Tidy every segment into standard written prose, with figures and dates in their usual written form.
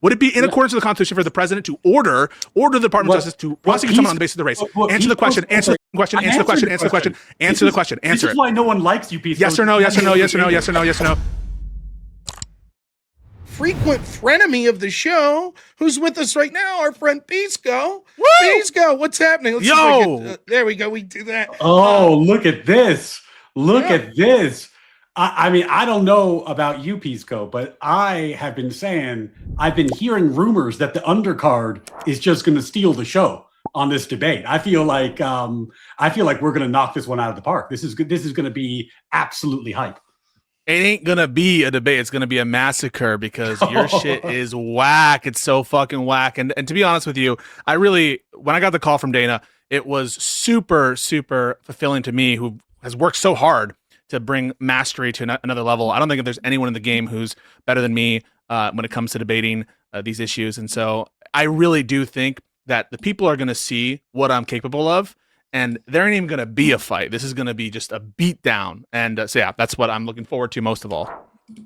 Would it be in accordance with the Constitution for the president to order the Department of Justice to prosecute someone on the basis of the race? Answer the question. Answer the question. Answer the question. Answer the question. Answer the question. Answer it. This is why no one likes you, Pisco. Yes or no? Yes or no? Yes or no? Yes or no? Yes or no? Frequent frenemy of the show, who's with us right now, our friend Pisco. Woo! Pisco, what's happening? Let's see if I can, there we go. We do that. Oh, look at this. Look at this. I mean, I don't know about you, Pisco, but I have been saying, I've been hearing rumors that the undercard is just going to steal the show on this debate. I feel like we're going to knock this one out of the park. This is good. This is going to be absolutely hype. It ain't gonna be a debate. It's gonna be a massacre because your shit is whack. It's so fucking whack. And to be honest with you, when I got the call from Dana, it was super, super fulfilling to me, who has worked so hard to bring mastery to another level. I don't think if there's anyone in the game who's better than me when it comes to debating these issues. And so I really do think that the people are gonna see what I'm capable of. And there ain't even going to be a fight. This is going to be just a beatdown. And so, yeah, that's what I'm looking forward to most of all.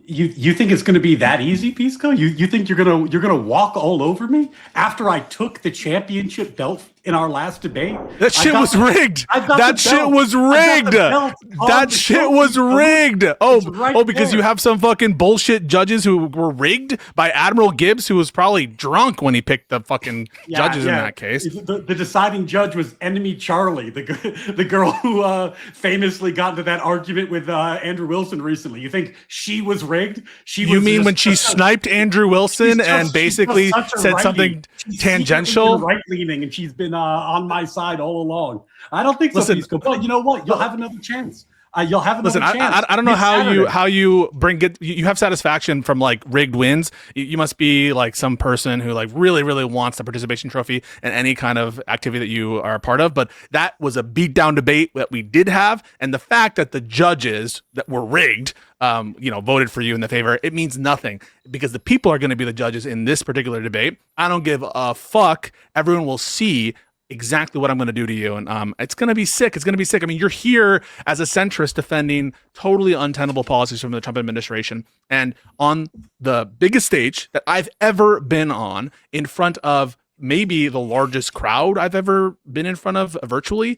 You think it's going to be that easy, Pisco? You think you're gonna walk all over me after I took the championship belt in our last debate? That shit was rigged. That shit was rigged. That shit was rigged. Oh, because you have some fucking bullshit judges who were rigged by Admiral Gibbs, who was probably drunk when he picked the fucking judges in that case. The deciding judge was Enemy Charlie, the girl who famously got into that argument with Andrew Wilson recently. You think she was rigged? You mean when she sniped Andrew Wilson and basically said something tangential? Right leaning, and she's been on my side all along. I don't think so, Pisco, but you know what? You'll have another chance. You'll have another chance. I don't know how you bring it. You have satisfaction from like rigged wins. You must be like some person who like really, really wants the participation trophy in any kind of activity that you are a part of. But that was a beatdown debate that we did have, and the fact that the judges that were rigged, voted for you in the favor, it means nothing because the people are going to be the judges in this particular debate. I don't give a fuck. Everyone will see exactly what I'm going to do to you, and it's going to be sick. It's going to be sick. I mean, you're here as a centrist defending totally untenable policies from the Trump administration, and on the biggest stage that I've ever been on, in front of maybe the largest crowd I've ever been in front of virtually,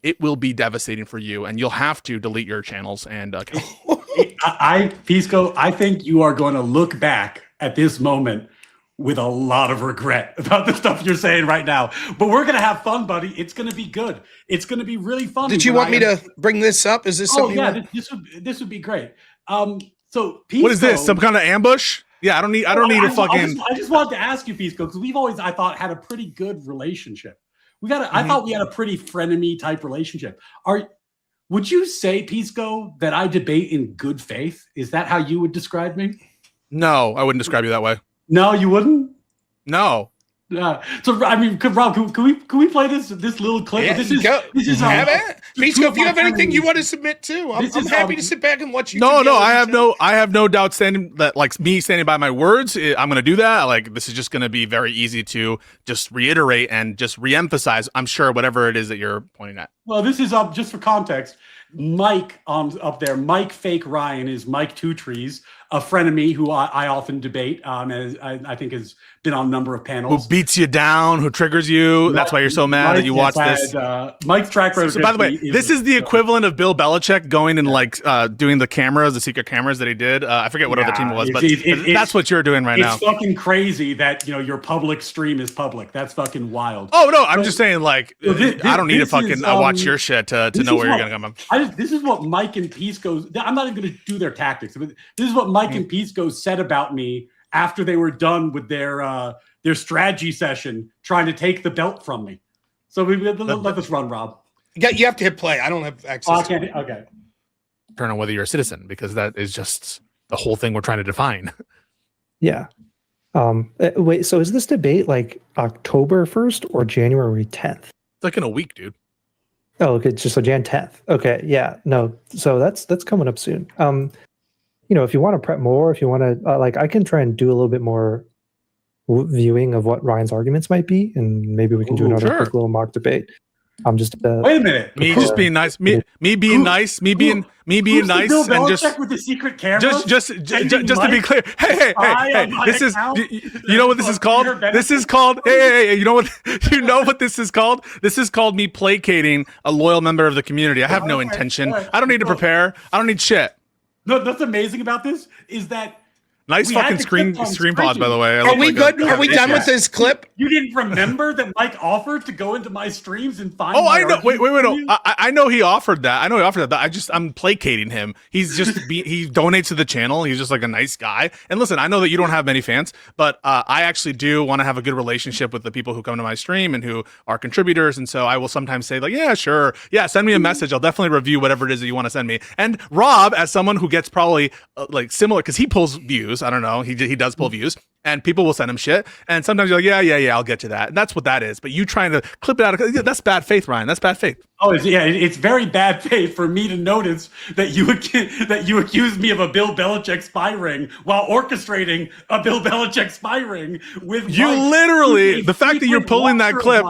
it will be devastating for you, and you'll have to delete your channels. And Pisco, I think you are going to look back at this moment with a lot of regret about the stuff you're saying right now. But we're going to have fun, buddy. It's going to be good. It's going to be really fun. Did you want me to bring this up? Is this something? Oh, yeah, this would be great. So Pisco, what is this? Some kind of ambush? Yeah, I don't need a fucking... I just wanted to ask you, Pisco, because we've always, I thought, had a pretty good relationship. I thought we had a pretty frenemy type relationship. Would you say, Pisco, that I debate in good faith? Is that how you would describe me? No, I wouldn't describe you that way. No, you wouldn't? No. Yeah. So I mean, Rob, can we play this little clip? Yeah, this is Pisco, if you have anything you want to submit to, I'm happy to sit back and watch you. No, I have no doubt standing by my words. I'm going to do that. Like, this is just going to be very easy to just reiterate and just reemphasize, I'm sure, whatever it is that you're pointing at. Well, this is just for context. Mike up there, Mike Fake Ryan is Mike Two Trees, a frenemy who I often debate, as I think has been on a number of panels. Who beats you down, who triggers you. That's why you're so mad that you watch this. Mike's track record. So by the way, this is the equivalent of Bill Belichick going and doing the secret cameras that he did. I forget what other team it was, but that's what you're doing right now. It's fucking crazy that your public stream is public. That's fucking wild. Oh no, I'm just saying I don't need to fucking watch your shit to know where you're gonna come from. This is what Mike and Pisco. I'm not even going to do their tactics, but this is what Mike and Pisco said about me after they were done with their strategy session, trying to take the belt from me. So let this run, Rob. You have to hit play. I don't have access. Okay. Turn on whether you're a citizen, because that is just the whole thing we're trying to define. Yeah. Wait. So is this debate like October 1st or January 10th? It's like in a week, dude. Oh, okay, just so Jan 10th. Okay, yeah, no, so that's coming up soon. If you want to prep more, if you want to, I can try and do a little bit more viewing of what Ryan's arguments might be, and maybe we can do another quick little mock debate. I'm just Wait a minute. Me just being nice, me being nice, me being nice, Bill and Belichick with the secret camera. just to be clear, hey, this is, you know what this is called? This is called, hey, you know what this is called? This is called me placating a loyal member of the community. I have no intention. I don't need to prepare. I don't need shit. No, what's amazing about this is that nice fucking screen pods, by the way. Are we good? Are we done with this clip? You didn't remember that Mike offered to go into my streams and find. Oh, I know. Wait, no. I know he offered that. I know he offered that. But I'm placating him. He's just he donates to the channel. He's just like a nice guy. And listen, I know that you don't have many fans, but I actually do want to have a good relationship with the people who come to my stream and who are contributors. And so I will sometimes say like, yeah, sure, yeah, send me a message. I'll definitely review whatever it is that you want to send me. And Rob, as someone who gets probably like similar, because he pulls views. I don't know. He does pull views, and people will send him shit. And sometimes you're like, yeah, I'll get to that. And that's what that is. But you trying to clip it out of that's bad faith, Ryan. That's bad faith. Oh, it's very bad faith for me to notice that you accuse me of a Bill Belichick spy ring while orchestrating a Bill Belichick spy ring with you. Mike, Literally, the fact that you're pulling that clip.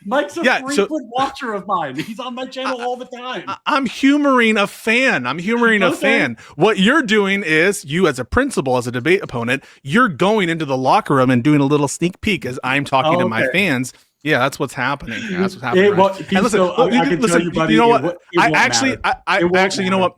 Mike's a 3-foot watcher of mine. He's on my channel all the time. I'm humoring a fan. A fan. What you're doing is, you as a principal, as a debate opponent, you're going into the locker room and doing a little sneak peek as I'm talking to my fans. Yeah, that's what's happening. Yeah, that's what's happening. Listen, you know what? I actually, you know what?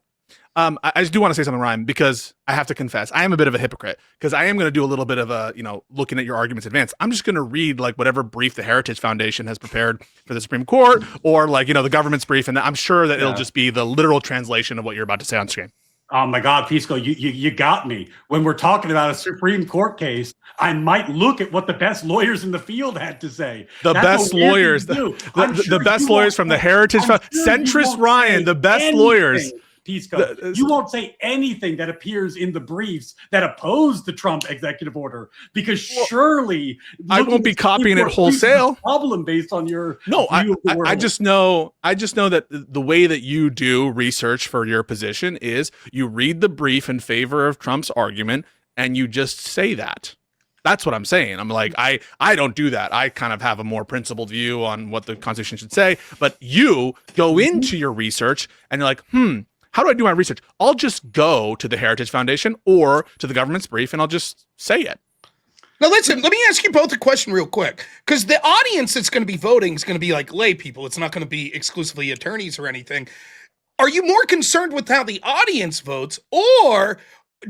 I just do want to say something, Ryan, because I have to confess, I am a bit of a hypocrite, because I am going to do a little bit of a, looking at your arguments in advance. I'm just going to read like whatever brief the Heritage Foundation has prepared for the Supreme Court, or like, the government's brief. And I'm sure that it'll just be the literal translation of what you're about to say on screen. Oh my God, Pisco, you got me. When we're talking about a Supreme Court case, I might look at what the best lawyers in the field had to say. The best lawyers from the Heritage Foundation, centrist Ryan, the best lawyers. Pisco, you won't say anything that appears in the briefs that oppose the Trump executive order, because surely I won't be copying it wholesale. Problem based on your I just know that the way that you do research for your position is you read the brief in favor of Trump's argument and you just say that. That's what I'm saying. I'm like, I don't do that. I kind of have a more principled view on what the Constitution should say, but you go into your research and you're like, how do I do my research? I'll just go to the Heritage Foundation or to the government's brief and I'll just say it. Now, listen, let me ask you both a question real quick, because the audience that's going to be voting is going to be like lay people. It's not going to be exclusively attorneys or anything. Are you more concerned with how the audience votes, or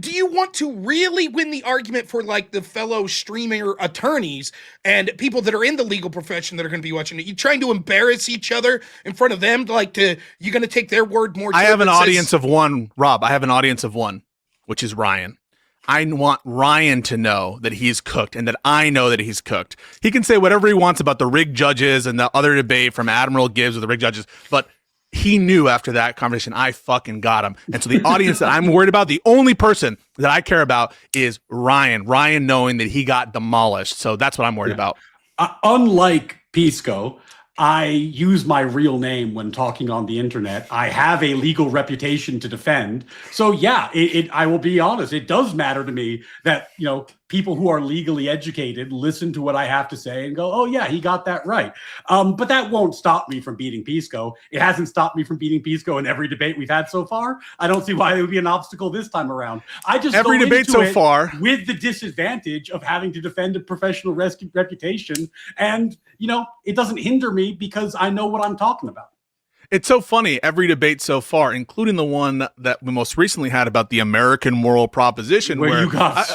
do you want to really win the argument for like the fellow streamer attorneys and people that are in the legal profession that are going to be watching it? You trying to embarrass each other in front of them? You're going to take their word more? I have an audience of one, Rob. I have an audience of one, which is Ryan. I want Ryan to know that he's cooked and that I know that he's cooked. He can say whatever he wants about the rigged judges and the other debate from Admiral Gibbs with the rigged judges, but he knew after that conversation, I fucking got him. And so the audience that I'm worried about, the only person that I care about is Ryan. Ryan knowing that he got demolished. So that's what I'm worried about. Unlike Pisco, I use my real name when talking on the internet. I have a legal reputation to defend. So yeah, I will be honest. It does matter to me that, people who are legally educated listen to what I have to say and go, oh yeah, he got that right. But that won't stop me from beating Pisco. It hasn't stopped me from beating Pisco in every debate we've had so far. I don't see why it would be an obstacle this time around. I just every debate so far with the disadvantage of having to defend a professional reputation. And, it doesn't hinder me because I know what I'm talking about. It's so funny, every debate so far, including the one that we most recently had about the American moral proposition, where you got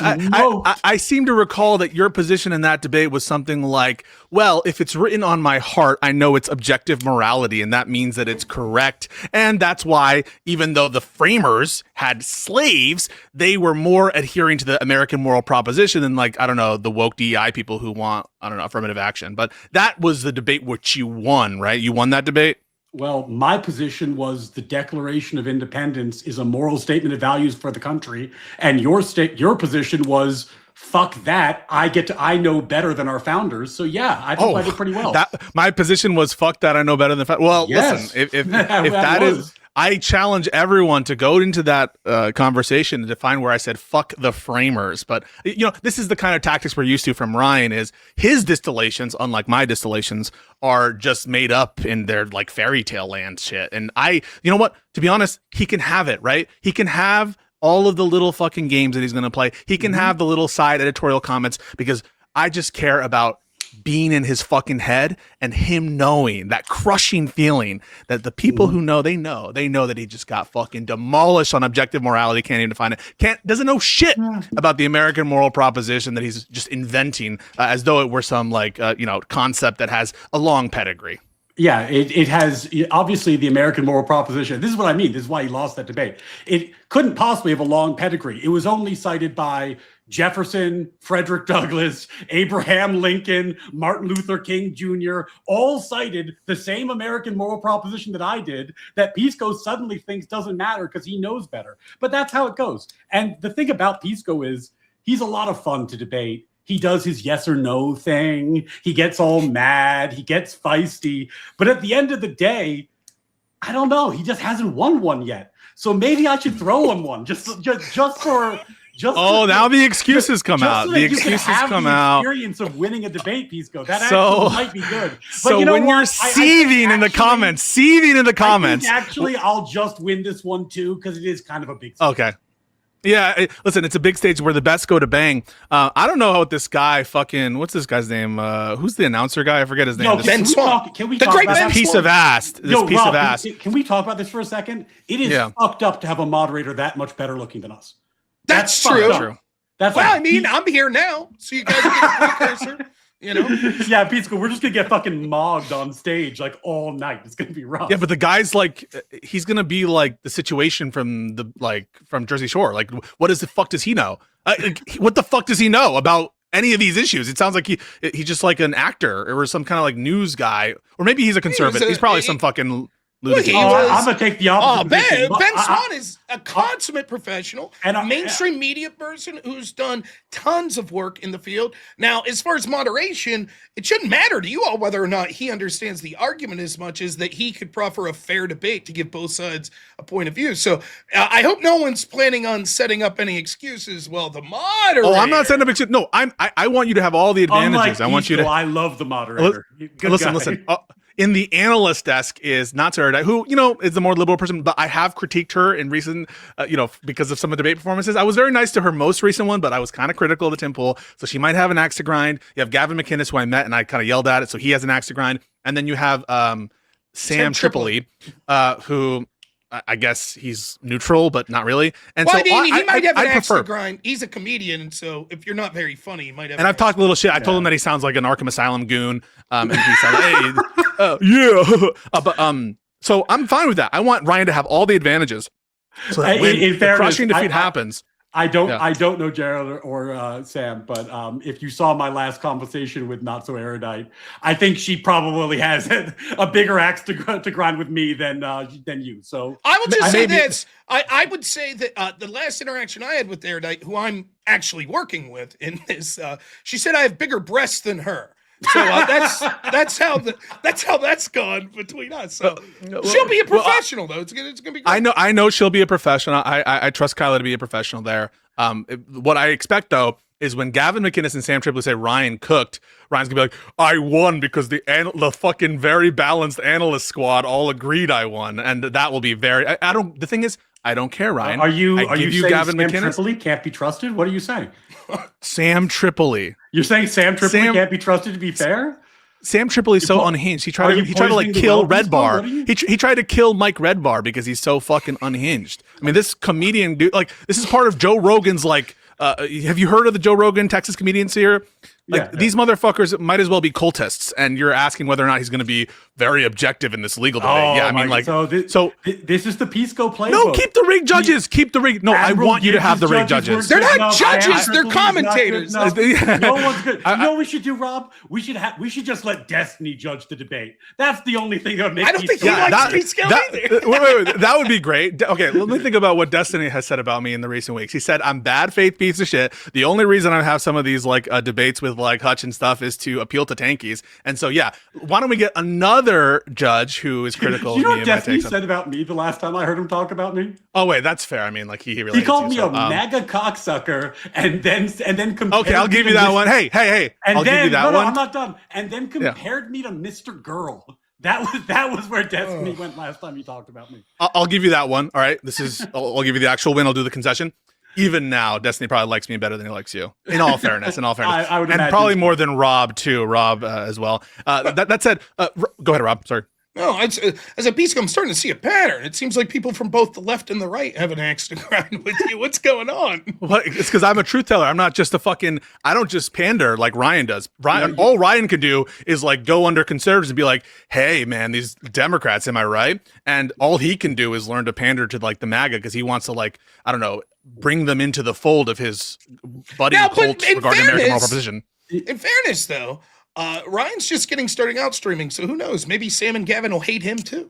I seem to recall that your position in that debate was something like, well, if it's written on my heart, I know it's objective morality, and that means that it's correct. And that's why, even though the framers had slaves, they were more adhering to the American moral proposition than, like, I don't know, the woke DEI people who want, I don't know, affirmative action. But that was the debate which you won, right? You won that debate? Well, my position was the Declaration of Independence is a moral statement of values for the country, and your position was fuck that. I know better than our founders. So yeah, I think I did pretty well. My position was fuck that. I know better than well. Yes. Listen, if that is. I challenge everyone to go into that conversation and define where I said fuck the framers. But this is the kind of tactics we're used to from Ryan. Is his distillations, unlike my distillations, are just made up in their like fairy tale land shit. And you know what? To be honest, he can have it, right? He can have all of the little fucking games that he's going to play. He can have the little side editorial comments, because I just care about being in his fucking head and him knowing that crushing feeling that the people who know that he just got fucking demolished on objective morality, can't even define it, doesn't know shit about the American moral proposition that he's just inventing as though it were some like concept that has a long pedigree. Yeah, it has, obviously, the American moral proposition. This is what I mean. This is why he lost that debate. It couldn't possibly have a long pedigree. It was only cited by Jefferson, Frederick Douglass, Abraham Lincoln, Martin Luther King Jr., all cited the same American moral proposition that I did, that Pisco suddenly thinks doesn't matter because he knows better. But that's how it goes. And the thing about Pisco is he's a lot of fun to debate. He does his yes or no thing. He gets all mad. He gets feisty. But at the end of the day, I don't know. He just hasn't won one yet. So maybe I should throw him one just for. Now the excuses come out. So the excuses come out. Experience of winning a debate, Pisco. That actually might be good. But so when you're seething in the comments, actually, I'll just win this one too, because it is kind of a big stage. Okay. Yeah, listen, it's a big stage where the best go to bang. I don't know what this guy fucking, what's this guy's name? Who's the announcer guy? I forget his name. Ben Swan. Can we the talk great about Ben that? Piece of ass. This piece Rob, of ass. Can we talk about this for a second? It is fucked up to have a moderator that much better looking than us. That's true. That's well, like, I mean, I'm here now, so you guys get a cursor. Yeah, Pisco, we're just gonna get fucking mogged on stage like all night. It's gonna be rough. Yeah, but the guy's like, he's gonna be like the situation from Jersey Shore. Like, what the fuck does he know? What the fuck does he know about any of these issues? It sounds like he's just like an actor or some kind of like news guy, or maybe he's a conservative. He's probably some fucking. I'm gonna take the opposite. Ben Swan is a consummate professional and a mainstream media person who's done tons of work in the field. Now, as far as moderation, it shouldn't matter to you all whether or not he understands the argument as much as that he could proffer a fair debate to give both sides a point of view. So I hope no one's planning on setting up any excuses. Well, the moderator. Oh, I'm not setting up excuses. No, I want you to have all the advantages. I love the moderator. Listen. In the analyst desk is not Sarah, who, is the more liberal person, but I have critiqued her in recent, because of some of the debate performances. I was very nice to her most recent one, but I was kind of critical of the Tim Pool. So she might have an axe to grind. You have Gavin McInnes, who I met and I kind of yelled at it. So he has an axe to grind. And then you have Sam Tripoli, who I guess he's neutral, but not really. And well, so he might have an axe to grind. He's a comedian, and so if you're not very funny, he might have. And I've talked a little shit. I told him that he sounds like an Arkham Asylum goon, and he sounds yeah. So I'm fine with that. I want Ryan to have all the advantages, so that when the crushing defeat happens. I don't know Jared or Sam, but if you saw my last conversation with Not So Erudite, I think she probably has a bigger axe to grind with me than you. So I will just say this: I would say that the last interaction I had with Erudite, who I'm actually working with in this, she said I have bigger breasts than her. So that's how that's gone between us. So she'll be a professional though. It's gonna be good. I know she'll be a professional. I trust Kyla to be a professional there. What I expect though is when Gavin McInnes and Sam Tripoli say Ryan cooked, Ryan's gonna be like, I won because the fucking very balanced analyst squad all agreed I won, and that will be very. The thing is, I don't care, Ryan. Are you saying Gavin Sam McInnes? Tripoli can't be trusted? What are you saying? Sam Tripoli. You're saying Sam Tripoli can't be trusted to be fair? Sam Tripoli's so unhinged. He tried to like kill Red Bar. He tried to kill Mike Red Bar because he's so fucking unhinged. I mean, this comedian dude, like, this is part of Joe Rogan's like. Have you heard of the Joe Rogan Texas comedians here? Like, these motherfuckers might as well be cultists, and you're asking whether or not he's going to be very objective in this legal debate. Yeah, I mean, like, this is the Pisco playbook. No, keep the rigged judges. Keep the rigged. No, I want you to have the rigged judges. They're not judges. They're commentators. No one's good. You know what we should do, Rob? We should just let Destiny judge the debate. That's the only thing that would make. I don't think he likes Pisco either. Wait, that would be great. Okay, let me think about what Destiny has said about me in the recent weeks. He said I'm bad faith piece of shit. The only reason I have some of these like debates with like Hutch and stuff is to appeal to tankies. And so, yeah, why don't we get another judge who is critical You know of me what and my Destiny takes on- said about me the last time I heard him talk about me? Oh wait, that's fair. I mean, like he really He called hates me you, a so, MAGA cocksucker, and then compared okay, I'll me give to you that Mr. one. Hey, And I'll then, give you that no, one. I'm not done. And then compared me to Mr. Girl. That was where Destiny went last time he talked about me. I'll give you that one. All right, this is. I'll give you the actual win. I'll do the concession. Even now, Destiny probably likes me better than he likes you. In all fairness, I would and imagine probably so. more than Rob too. Rob as well. That said, go ahead, Rob. Sorry. No, as a Pisco, I'm starting to see a pattern. It seems like people from both the left and the right have an axe to grind with you. What's going on? Well, it's because I'm a truth teller. I'm not just I don't just pander like Ryan does. All Ryan can do is like go under conservatives and be like, hey, man, these Democrats, am I right? And all he can do is learn to pander to like the MAGA because he wants to like, I don't know, bring them into the fold of his buddy Now, cult but in regarding American moral fairness- proposition. In fairness, though, Ryan's just starting out streaming, so who knows? Maybe Sam and Gavin will hate him too.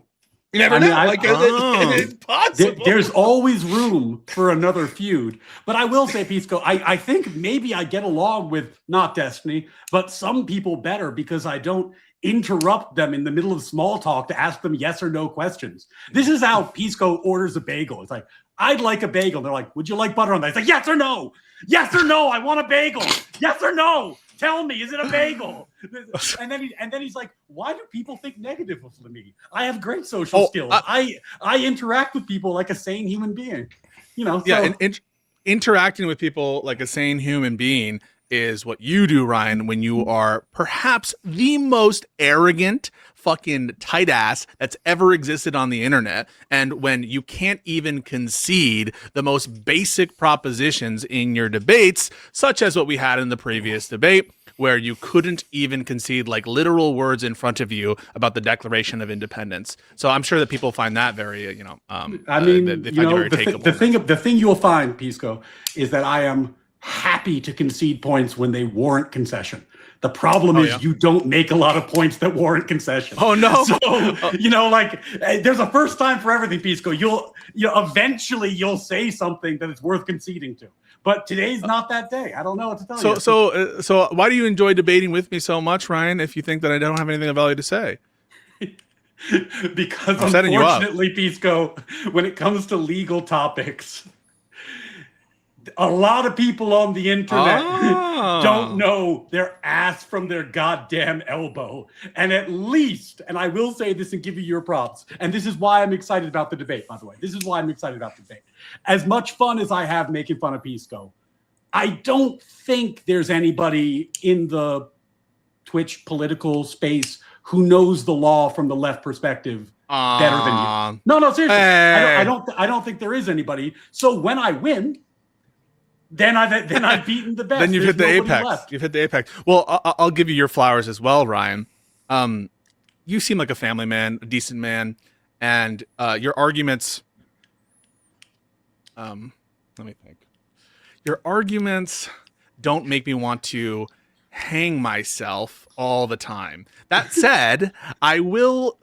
You never know. It's possible. There's always room for another feud. But I will say, Pisco, I think maybe I get along with not Destiny, but some people better because I don't interrupt them in the middle of small talk to ask them yes or no questions. This is how Pisco orders a bagel. It's like, I'd like a bagel. They're like, would you like butter on that? It's like, yes or no? Yes or no? I want a bagel. Yes or no? Tell me, is it a bagel? And then he's like, why do people think negative of me? I have great social skills. I interact with people like a sane human being. You know, yeah, and interacting with people like a sane human being is what you do, Ryan, when you are perhaps the most arrogant fucking tight ass that's ever existed on the internet, and when you can't even concede the most basic propositions in your debates, such as what we had in the previous debate, where you couldn't even concede like literal words in front of you about the Declaration of Independence. So I'm sure that people find that very, they find it very takeable. The thing you'll find, Pisco, is that I am happy to concede points when they warrant concession. The problem is you don't make a lot of points that warrant concession. Oh no! So there's a first time for everything, Pisco. Eventually you'll say something that it's worth conceding to. But today's not that day. I don't know what to tell you. So why do you enjoy debating with me so much, Ryan? If you think that I don't have anything of value to say, because unfortunately, Pisco, when it comes to legal topics, a lot of people on the internet don't know their ass from their goddamn elbow. And at least, and I will say this and give you your props, and this is why I'm excited about the debate, by the way. This is why I'm excited about the debate. As much fun as I have making fun of Pisco, I don't think there's anybody in the Twitch political space who knows the law from the left perspective better than you. No, seriously. Hey. I don't think there is anybody. So when I win, then I've beaten the best. Then you've hit the apex. Left. You've hit the apex. Well, I'll give you your flowers as well, Ryan. You seem like a family man, a decent man, and your arguments. Let me think. Your arguments don't make me want to hang myself all the time. That said, I will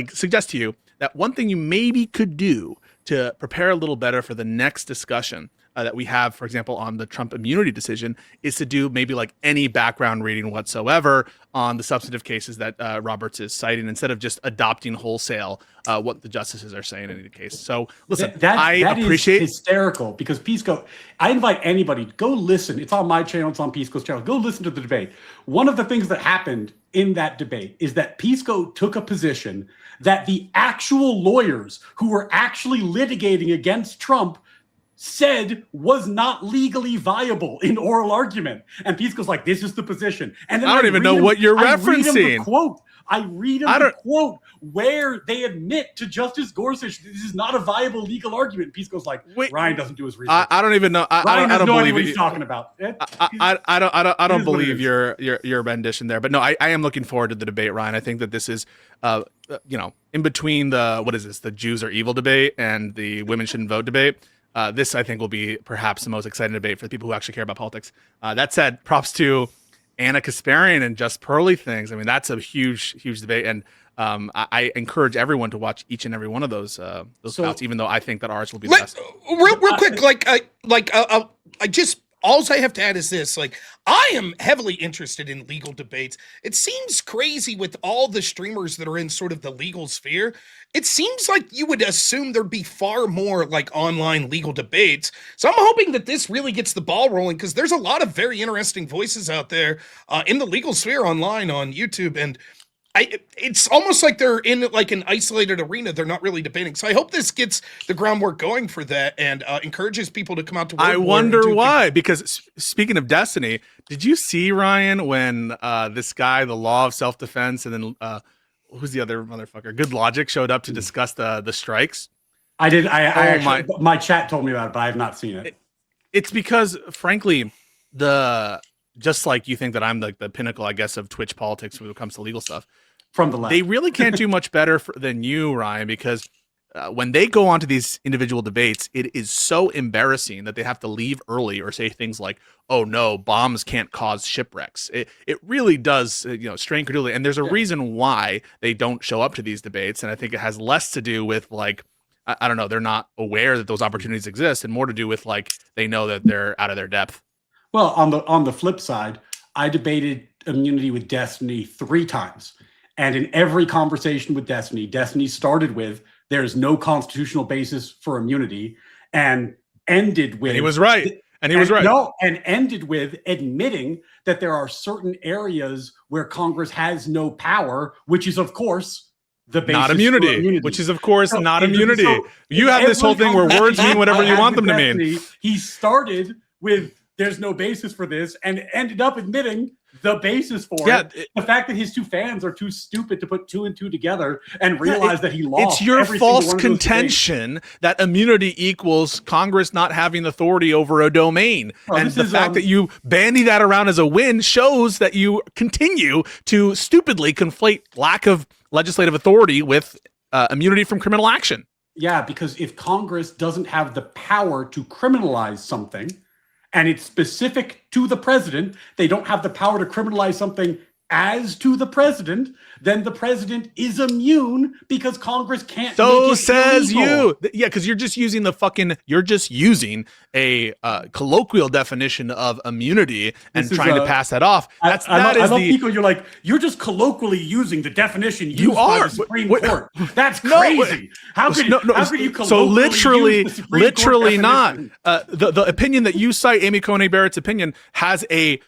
suggest to you that one thing you maybe could do to prepare a little better for the next discussion that we have, for example, on the Trump immunity decision, is to do maybe like any background reading whatsoever on the substantive cases that Roberts is citing, instead of just adopting wholesale what the justices are saying in any case. So listen, I appreciate is hysterical because Pisco, I invite anybody, go listen. It's on my channel, it's on Pisco's channel. Go listen to the debate. One of the things that happened in that debate is that Pisco took a position that the actual lawyers who were actually litigating against Trump said was not legally viable in oral argument. And Pisco's like, this is the position. And then I don't even know what you're referencing. I read him the quote where they admit to Justice Gorsuch this is not a viable legal argument. Pisco's like, Ryan doesn't do his research. I don't even know. Ryan I don't believe what he's talking about. I don't believe your rendition there. But no, I am looking forward to the debate, Ryan. I think that this is in between the Jews are evil debate and the women shouldn't vote debate. This, I think, will be perhaps the most exciting debate for the people who actually care about politics. That said, props to Anna Kasparian and Just Pearly Things. I mean, that's a huge debate. And I encourage everyone to watch each and every one of those bouts, even though I think that ours will be the best. Real quick, all I have to add is this, like, I am heavily interested in legal debates. It seems crazy with all the streamers that are in sort of the legal sphere. It seems like you would assume there'd be far more like online legal debates. So I'm hoping that this really gets the ball rolling, because there's a lot of very interesting voices out there in the legal sphere online on YouTube. And it's almost like they're in like an isolated arena. They're not really debating. So I hope this gets the groundwork going for that and encourages people to come out to World I War wonder and why. Because speaking of Destiny, did you see, Ryan, when this guy, the Law of Self-Defense, and then who's the other motherfucker? Good Logic showed up to discuss the strikes? I did. I actually, my chat told me about it, but I have not seen it. It's because, frankly, just like you think that I'm like the pinnacle, I guess, of Twitch politics when it comes to legal stuff. From the left. They really can't do much better than you, Ryan, because when they go onto these individual debates, it is so embarrassing that they have to leave early or say things like, "Oh no, bombs can't cause shipwrecks." It really does, strain credulity. And there's a reason why they don't show up to these debates, and I think it has less to do with like, I don't know, they're not aware that those opportunities exist, and more to do with like they know that they're out of their depth. Well, on the flip side, I debated immunity with Destiny 3 times. And in every conversation with Destiny started with, there's no constitutional basis for immunity, and ended with... And he was right. And he was right. No, and ended with admitting that there are certain areas where Congress has no power, which is, of course, the basis not for immunity. Which is, of course, so, not immunity. So you have this whole thing where words mean whatever you want them to mean. He started with, there's no basis for this, and ended up admitting the basis for it. The fact that his two fans are too stupid to put 2 and 2 together and realize that he lost. It's your false contention that immunity equals Congress not having authority over a domain. And the fact that you bandy that around as a win shows that you continue to stupidly conflate lack of legislative authority with immunity from criminal action. Yeah, because if Congress doesn't have the power to criminalize something, and it's specific to the president, they don't have the power to criminalize something as to the president, then the president is immune because Congress can't. So says you. Yeah, because you're just using a colloquial definition of immunity and trying to pass that off. I love people. You're like, you're just colloquially using the definition used by the Supreme Court. That's crazy. How could you colloquially so literally, use the Supreme Court not. The opinion that you cite, Amy Coney Barrett's opinion, has a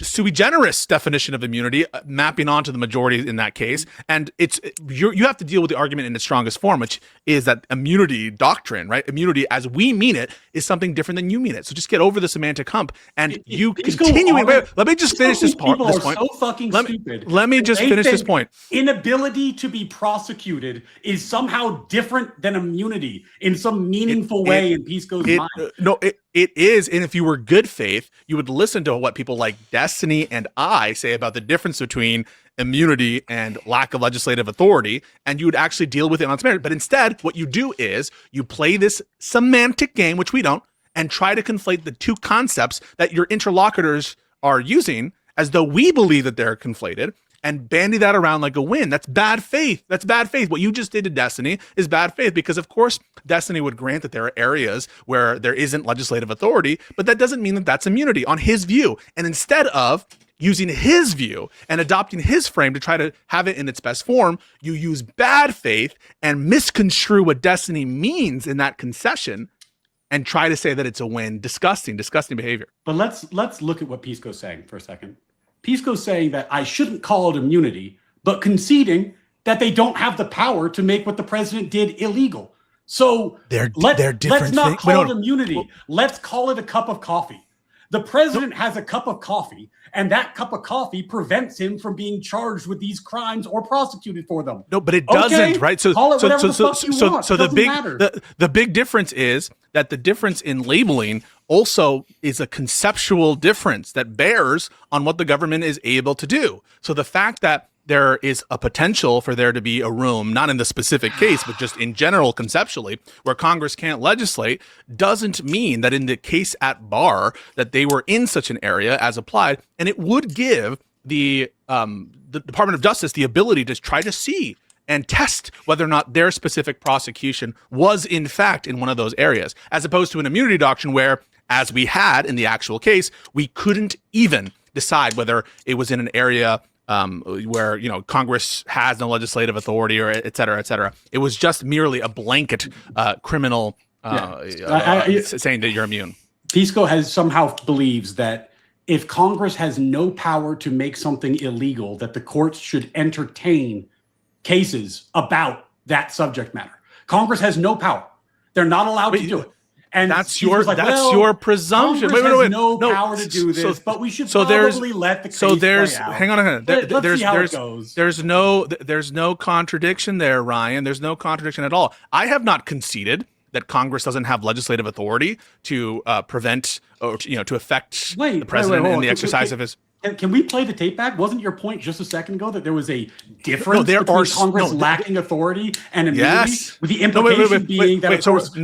sui generis definition of immunity mapping onto the majority in that case, and you have to deal with the argument in its strongest form, which is that immunity doctrine, right? Immunity as we mean it is something different than you mean it. So just get over the semantic hump, and you continuing. Let me just finish this point. People are so fucking stupid. Let me just finish this point. Inability to be prosecuted is somehow different than immunity in some meaningful way in Pisco's mind. No, it is, and if you were good faith, you would listen to what people like Destiny and I say about the difference between immunity and lack of legislative authority, and you would actually deal with it on its merit. But instead, what you do is you play this semantic game, which we don't, and try to conflate the two concepts that your interlocutors are using as though we believe that they're conflated, and bandy that around like a win. That's bad faith. That's bad faith. What you just did to Destiny is bad faith, because of course Destiny would grant that there are areas where there isn't legislative authority, but that doesn't mean that that's immunity on his view. And instead of using his view and adopting his frame to try to have it in its best form, you use bad faith and misconstrue what Destiny means in that concession and try to say that it's a win. Disgusting behavior. But let's look at what Pisco's saying for a second. Pisco's saying that I shouldn't call it immunity, but conceding that they don't have the power to make what the president did illegal. So they're different. Let's not call it immunity. Let's call it a cup of coffee. The president has a cup of coffee, and that cup of coffee prevents him from being charged with these crimes or prosecuted for them. No, but it doesn't, right? So call it whatever the fuck you want. So the big difference is that the difference in labeling also is a conceptual difference that bears on what the government is able to do. So the fact that there is a potential for there to be a room, not in the specific case, but just in general conceptually, where Congress can't legislate, doesn't mean that in the case at bar that they were in such an area as applied. And it would give the Department of Justice the ability to try to see and test whether or not their specific prosecution was in fact in one of those areas, as opposed to an immunity doctrine where as we had in the actual case, we couldn't even decide whether it was in an area where Congress has no legislative authority or et cetera, et cetera. It was just merely a blanket criminal saying that you're immune. Pisco has somehow believes that if Congress has no power to make something illegal, that the courts should entertain cases about that subject matter. Congress has no power; they're not allowed to do it. And that's your presumption. Congress has no power to do this, but we should probably let the case play out. Hang on. Let's see how it goes. There's no contradiction there, Ryan. There's no contradiction at all. I have not conceded that Congress doesn't have legislative authority to prevent or to affect the president in the exercise of his. Can we play the tape back? Wasn't your point just a second ago that there was a difference between Congress lacking authority and immunity? Yes. With the implication being that So sneaky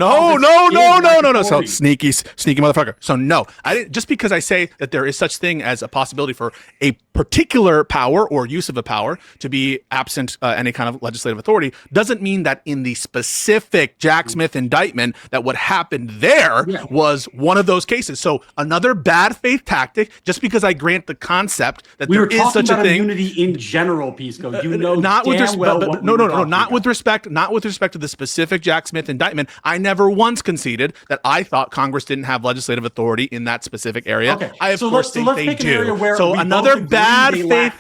motherfucker. So no, I didn't. Just because I say that there is such thing as a possibility for a particular power or use of a power to be absent any kind of legislative authority doesn't mean that in the specific Jack Smith indictment that what happened there was one of those cases. So another bad faith tactic. Just because I grant the concept that there is such a thing. Immunity in general, Pisco. Not with respect to the specific Jack Smith indictment. I never once conceded that I thought Congress didn't have legislative authority in that specific area. Okay. I of course think they do. So another bad faith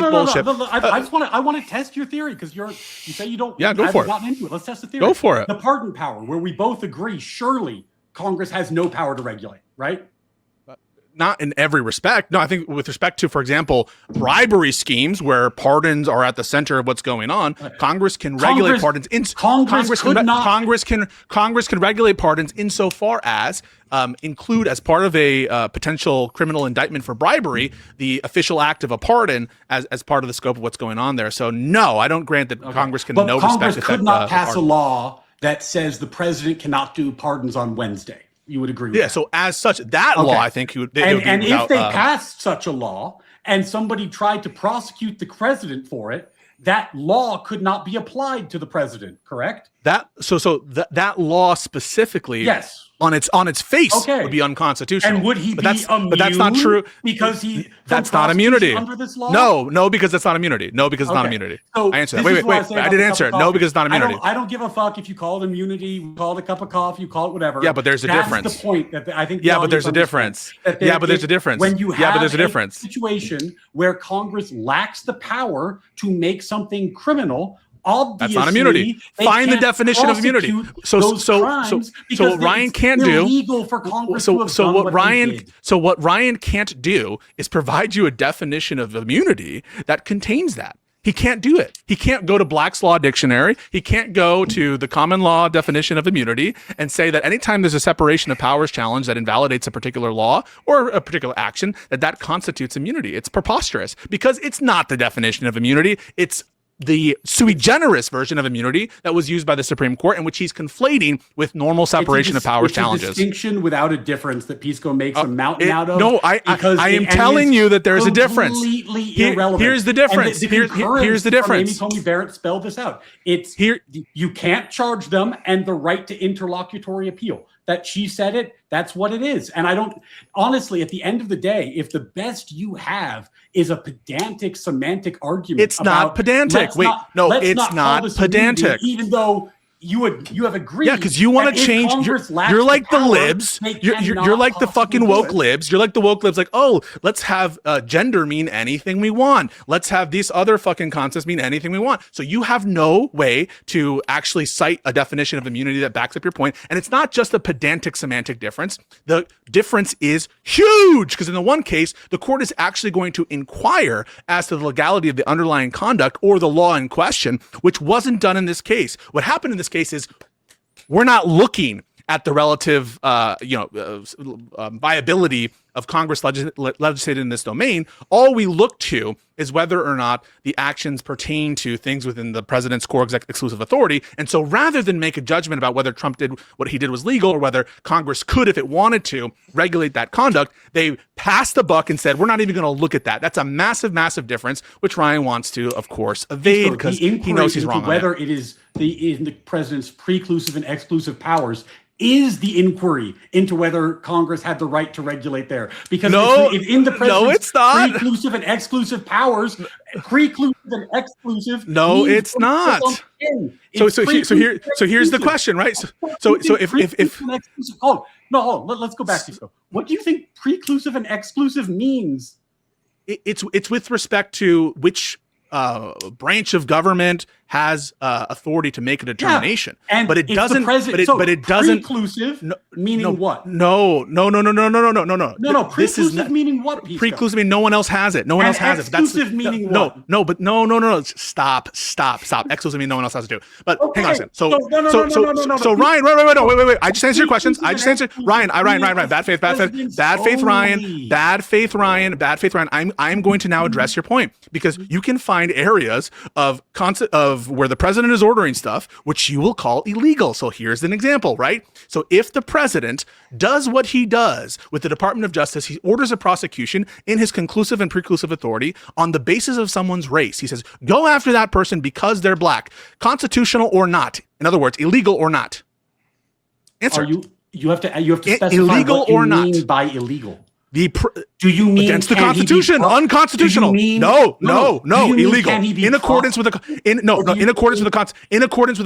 bullshit. I want to test your theory because you say you don't. Yeah, go for it. Gotten into it. Let's test the theory. Go for it. The pardon power, where we both agree, surely Congress has no power to regulate, right? Not in every respect. No, I think with respect to, for example, bribery schemes where pardons are at the center of what's going on, Congress can regulate pardons. Congress can regulate pardons insofar as include as part of a potential criminal indictment for bribery the official act of a pardon as part of the scope of what's going on there. So no, I don't grant that Congress can. But no Congress respect could not pass a law that says the president cannot do pardons on Wednesday. You would agree with that? So as such, that law, I think you would. And if they passed such a law and somebody tried to prosecute the president for it, that law could not be applied to the president, correct? That law specifically, yes, on its face would be unconstitutional. And would he be immune? But that's not true because that's not immunity under this law. No, because that's not immunity. No, because it's not immunity. So I answered that. Wait. I didn't answer it. No, because it's not immunity. I don't give a fuck if you call it immunity, you call it a cup of coffee, you call it whatever. Yeah, but there's a difference. That's the point that I think. But there's a difference. There's a difference. When you have a situation where Congress lacks the power to make something criminal. Obviously, that's not immunity. Find the definition of immunity. So what Ryan can't do. Illegal for Congress what Ryan can't do is provide you a definition of immunity that contains that. He can't do it. He can't go to Black's Law Dictionary. He can't go to the common law definition of immunity and say that anytime there's a separation of powers challenge that invalidates a particular law or a particular action, that constitutes immunity. It's preposterous because it's not the definition of immunity. It's the sui generis version of immunity that was used by the Supreme Court, in which he's conflating with normal separation of powers challenges. It's a distinction without a difference that Pisco makes a mountain out of. No, I am telling you that there's a difference. Completely irrelevant. Here's the difference. Here's the difference. Amy Coney Barrett spelled this out. It's here. You can't charge them and the right to interlocutory appeal. That she said it, that's what it is. And I don't, honestly, at the end of the day, if the best you have is a pedantic semantic argument. It's not pedantic. Wait, no, it's not pedantic. Even though you have agreed. Yeah, because you want to change. You're like the libs. You're like the fucking woke libs. You're like the woke libs. Like, oh, let's have gender mean anything we want. Let's have these other fucking concepts mean anything we want. So you have no way to actually cite a definition of immunity that backs up your point. And it's not just a pedantic semantic difference. The difference is huge because in the one case, the court is actually going to inquire as to the legality of the underlying conduct or the law in question, which wasn't done in this case. What happened in this case is we're not looking at the relative viability of Congress legislated in this domain. All we look to is whether or not the actions pertain to things within the president's core exclusive authority. And so rather than make a judgment about whether Trump did what he did was legal or whether Congress could, if it wanted to, regulate that conduct, they passed the buck and said, we're not even going to look at that. That's a massive, massive difference, which Ryan wants to, of course, evade because he knows he's wrong on whether it is the president's preclusive and exclusive powers is the inquiry into whether Congress had the right to regulate there. Because if in the it's not. preclusive and exclusive powers, preclusive and exclusive. No, it's not. So here's the question, right? So if let's go back to what do you think preclusive and exclusive means? It's with respect to which branch of government has authority to make a determination, but it doesn't. But it doesn't. Preclusive meaning what? No. Preclusive meaning what? Preclusive meaning no one else has it. No one else has it. Exclusive meaning what? No. Stop. Exclusive meaning no one else has to do. But hang on a second. So Ryan, wait. I just answered your questions. I just answered Ryan. Bad faith, Ryan. I'm going to now address your point because you can find areas of where the president is ordering stuff, which you will call illegal. So here's an example, right? So if the president does what he does with the Department of Justice, he orders a prosecution in his conclusive and preclusive authority on the basis of someone's race. He says, go after that person because they're black, constitutional or not. In other words, illegal or not. Answer. You have to specify illegal what you or not mean by illegal. Do you mean against the Constitution? Unconstitutional? No, illegal. In accordance with the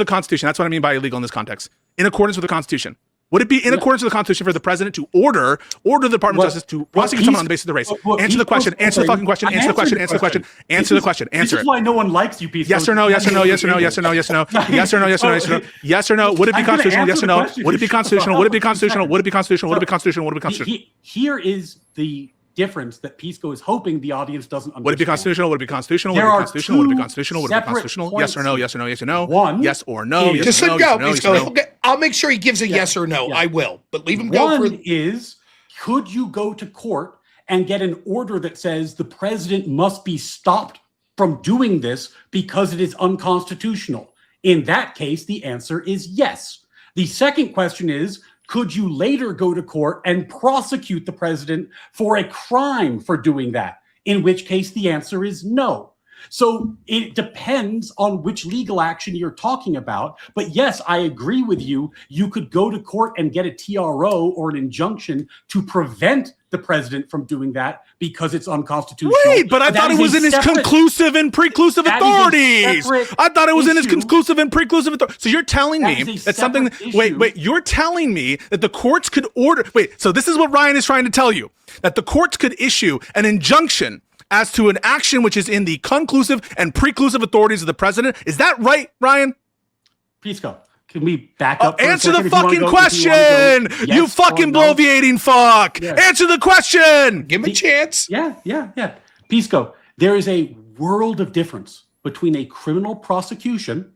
Constitution. That's what I mean by illegal in this context. In accordance with the Constitution. Would it be in accordance with the Constitution for the president to order the Department of Justice to prosecute someone on the basis of the race? Answer the question. Answer the fucking question. Answer the question. Answer the question. Answer the question. Answer it. This is why no one likes you, Pisco. Yes or no? Yes or no? Yes or no? Yes or no? Yes or no? Yes or no? Yes or no? Yes or no? Yes or no? Would it be constitutional? Yes or no? Would it be constitutional? Would it be constitutional? Would it be constitutional? Would it be constitutional? Would it be constitutional? Here is the difference that Pisco is hoping the audience doesn't understand. Would it be constitutional? Would it be constitutional? Would it be constitutional? Would it be constitutional? Would it be constitutional? Yes or no? Yes or no? Yes or no? One, yes or no? Just let him go. Okay, I'll make sure he gives a yes or no. I will, but leave him go. One is, could you go to court and get an order that says the president must be stopped from doing this because it is unconstitutional? In that case, the answer is yes. The second question is, could you later go to court and prosecute the president for a crime for doing that? In which case the answer is no. So it depends on which legal action you're talking about. But yes, I agree with you. You could go to court and get a TRO or an injunction to prevent the president from doing that because it's unconstitutional. Wait, but I thought it was in his conclusive and preclusive authorities. I thought it was in his conclusive and preclusive authorities. So you're telling me that something, wait, you're telling me that the courts could order, so this is what Ryan is trying to tell you, that the courts could issue an injunction as to an action which is in the conclusive and preclusive authorities of the president. Is that right, Ryan? Pisco, can we back up? Answer the fucking question! You fucking bloviating fuck! Yeah. Answer the question! Give him a chance. Yeah. Pisco, there is a world of difference between a criminal prosecution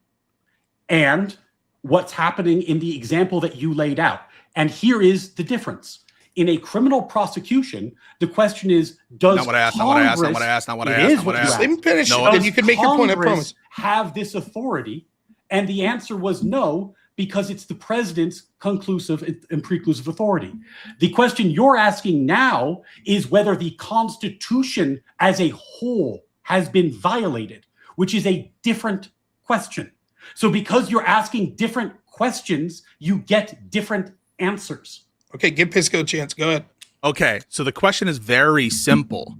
and what's happening in the example that you laid out. And here is the difference. In a criminal prosecution, the question is, does not what I asked, not what I asked, not what I asked, not what I asked, not what I asked. Let me finish, and you can make your point, I promise. Have this authority? And the answer was no, because it's the president's conclusive and preclusive authority. The question you're asking now is whether the Constitution as a whole has been violated, which is a different question. So because you're asking different questions, you get different answers. Okay, give Pisco a chance. Go ahead. Okay, so the question is very simple.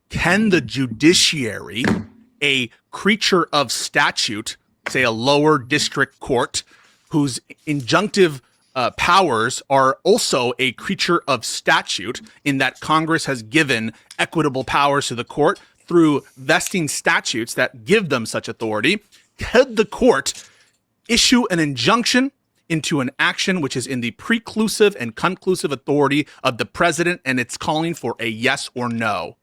Can the judiciary, a creature of statute, say a lower district court, whose injunctive powers are also a creature of statute in that Congress has given equitable powers to the court through vesting statutes that give them such authority, could the court issue an injunction into an action which is in the preclusive and conclusive authority of the president, and it's calling for a yes or no?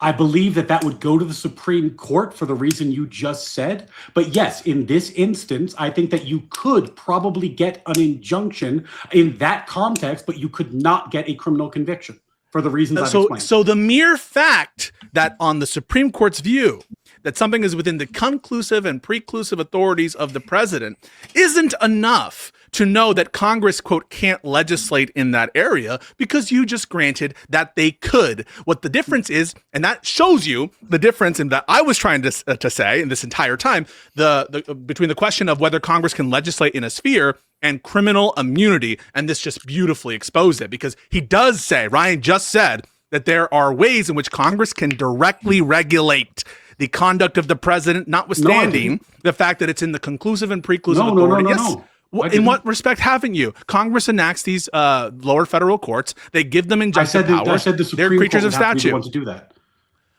I believe that would go to the Supreme Court for the reason you just said. But yes, in this instance, I think that you could probably get an injunction in that context, but you could not get a criminal conviction for the reasons I've explained. So the mere fact that on the Supreme Court's view, that something is within the conclusive and preclusive authorities of the president isn't enough to know that Congress, quote, can't legislate in that area because you just granted that they could. What the difference is, and that shows you the difference in that I was trying to say in this entire time, the between the question of whether Congress can legislate in a sphere and criminal immunity. And this just beautifully exposed it, because he does say, Ryan just said, that there are ways in which Congress can directly regulate the conduct of the president, notwithstanding the fact that it's in the conclusive and preclusive authority. In what respect haven't you? Congress enacts these lower federal courts. They give them injunctive powers. I said the Supreme They're creatures Court of would have to be statute. the one to do that.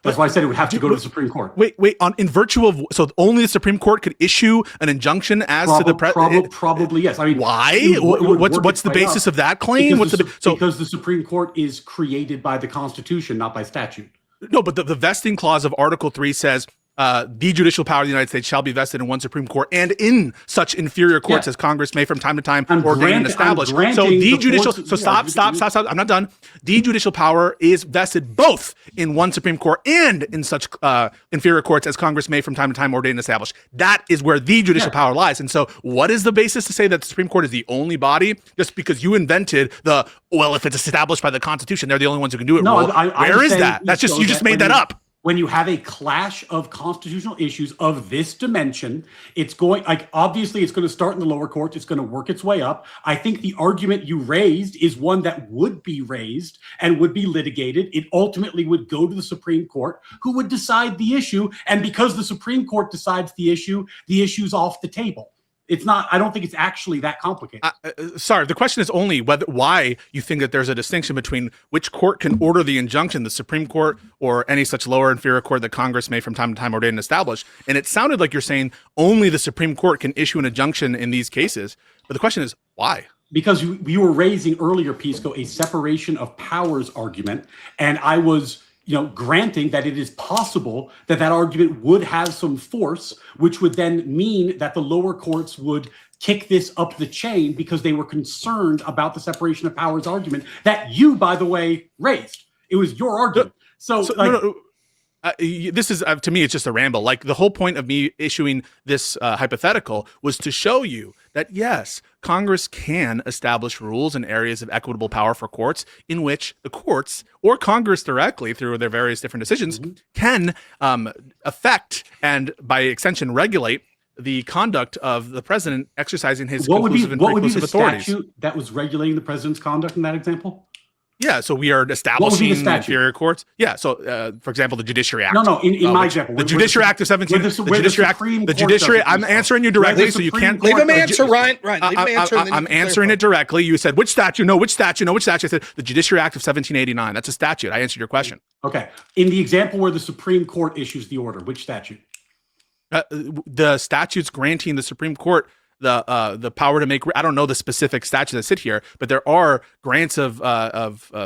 That's why I said it would have to go to the Supreme Court. Wait, in virtue of, so only the Supreme Court could issue an injunction as to the president? Probably, yes. I mean, why? What's the basis of that claim? Because the Supreme Court is created by the Constitution, not by statute. No, but the vesting clause of Article 3 says, the judicial power of the United States shall be vested in one Supreme Court and in such inferior courts as Congress may from time to time ordain and establish. So the judicial, stop. I'm not done. The judicial power is vested both in one Supreme Court and in such inferior courts as Congress may from time to time ordain and establish. That is where the judicial power lies. And so what is the basis to say that the Supreme Court is the only body just because you invented if it's established by the Constitution, they're the only ones who can do it? No, where is that? That's just, you just made that up. When you have a clash of constitutional issues of this dimension, it's going, obviously it's going to start in the lower courts. It's going to work its way up. I think the argument you raised is one that would be raised and would be litigated. It ultimately would go to the Supreme Court, who would decide the issue. And because the Supreme Court decides the issue's off the table. It's not, I don't think it's actually that complicated. Sorry, the question is only why you think that there's a distinction between which court can order the injunction, the Supreme Court or any such lower inferior court that Congress may from time to time ordain and establish. And it sounded like you're saying only the Supreme Court can issue an injunction in these cases. But the question is, why? Because you were raising earlier, Pisco, a separation of powers argument. And I was granting that it is possible that that argument would have some force, which would then mean that the lower courts would kick this up the chain because they were concerned about the separation of powers argument that you, by the way, raised. It was your argument. This is, to me, it's just a ramble. Like, the whole point of me issuing this hypothetical was to show you that, yes, Congress can establish rules in areas of equitable power for courts in which the courts or Congress directly through their various different decisions can affect and by extension regulate the conduct of the president exercising his conclusive and preclusive authorities. What would be the statute that was regulating the president's conduct in that example? Yeah, so we are establishing inferior courts. Yeah, so for example, the Judiciary Act. No, in my example, the Judiciary Act of 17. The Judiciary. I'm answering you directly, so you can't leave him answer, Ryan. Leave him answer. I'm answering it directly. You said which statute? No, which statute? No, which statute? I said the Judiciary Act of 1789. That's a statute. I answered your question. Okay. In the example where the Supreme Court issues the order, which statute? The statutes granting the Supreme Court the power to make, I don't know the specific statutes that sit here, but there are grants of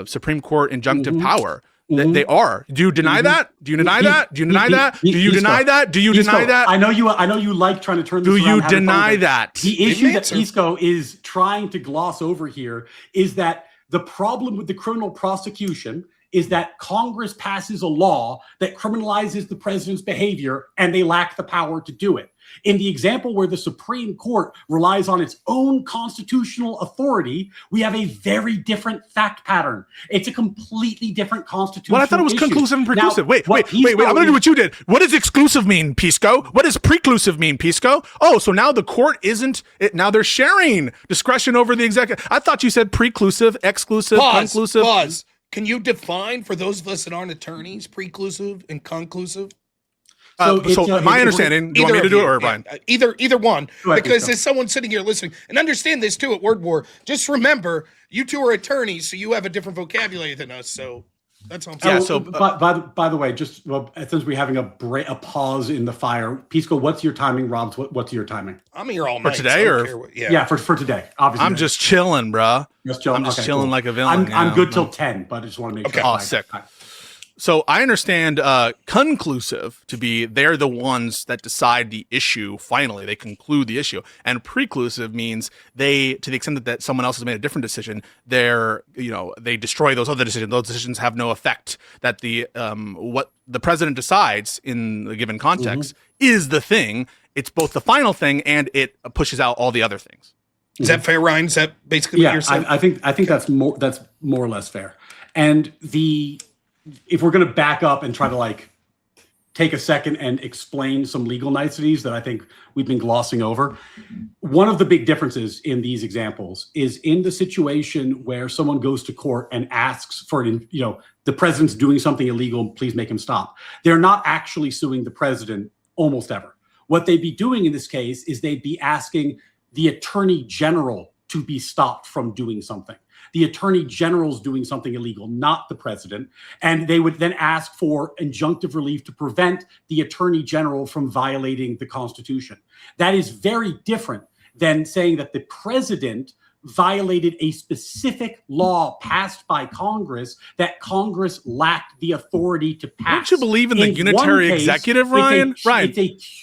Supreme Court injunctive power. They are. Do you deny that? Do you deny that? Do you deny that? Do you deny that? Do you deny that? I know you like trying to turn this around. Do you deny that? The issue that Pisco is trying to gloss over here is that the problem with the criminal prosecution is that Congress passes a law that criminalizes the president's behavior and they lack the power to do it. In the example where the Supreme Court relies on its own constitutional authority, we have a very different fact pattern. It's a completely different constitutional I thought it was issue. conclusive and preclusive. Now, wait. I'm going to do what you did. What does exclusive mean, Pisco? What does preclusive mean, Pisco? Oh, so now the court isn't, now they're sharing discretion over the executive. I thought you said preclusive, exclusive, conclusive. Pause. Can you define, for those of us that aren't attorneys, preclusive and conclusive? So my understanding, do you want me to do it or Brian? Either one, ahead, because there's someone sitting here listening. And understand this too at Word War. Just remember, you two are attorneys, so you have a different vocabulary than us. So that's all I'm saying. Yeah, so by the way, just since we're having a pause in the fire, Pisco, what's your timing? Rob, what's your timing? I'm here all night. For today for today, obviously. I'm just chilling, bro. I'm just chilling like a villain. I'm good till 10, but I just want to make sure. Oh, sick. So I understand conclusive to be they're the ones that decide the issue finally. They conclude the issue. And preclusive means they, to the extent that someone else has made a different decision, they destroy those other decisions. Those decisions have no effect. That the what the president decides in the given context is the thing. It's both the final thing and it pushes out all the other things. Is that fair, Ryan? Is that basically what you're saying? I think that's more or less fair. And if we're going to back up and try to take a second and explain some legal niceties that I think we've been glossing over. One of the big differences in these examples is in the situation where someone goes to court and asks for, the president's doing something illegal, please make him stop. They're not actually suing the president almost ever. What they'd be doing in this case is they'd be asking the attorney general to be stopped from doing something. The attorney general's doing something illegal, not the president. And they would then ask for injunctive relief to prevent the attorney general from violating the Constitution. That is very different than saying that the president violated a specific law passed by Congress that Congress lacked the authority to pass. Don't you believe in the unitary executive, Ryan? Ryan,